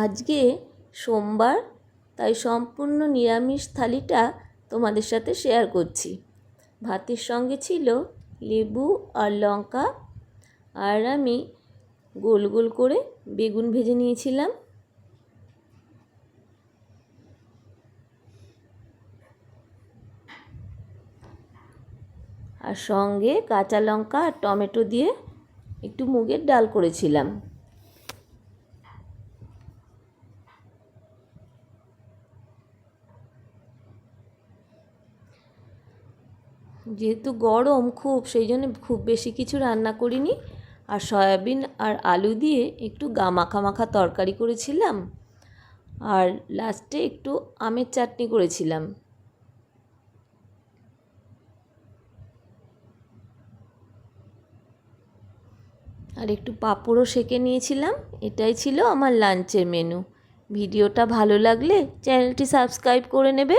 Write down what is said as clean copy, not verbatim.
আজকে সোমবার, তাই সম্পূর্ণ নিরামিষ থালিটা তোমাদের সাথে শেয়ার করছি। ভাতের সঙ্গে ছিল লেবু আর লঙ্কা, আর আমি গোল গোল করে বেগুন ভেজে নিয়েছিলাম। আর সঙ্গে কাঁচা লঙ্কা আর টমেটো দিয়ে একটু মুগের ডাল করেছিলাম। যেহেতু গরম খুব, সেই জন্য খুব বেশি কিছু রান্না করিনি। আর সয়াবিন আর আলু দিয়ে একটু মাখা মাখা তরকারি করেছিলাম, আর লাস্টে একটু আমের চাটনি করেছিলাম। আর একটু পাঁপড়ও সেঁকে নিয়েছিলাম। এটাই ছিল আমার লাঞ্চের মেনু। ভিডিওটা ভালো লাগলে চ্যানেলটি সাবস্ক্রাইব করে নেবে।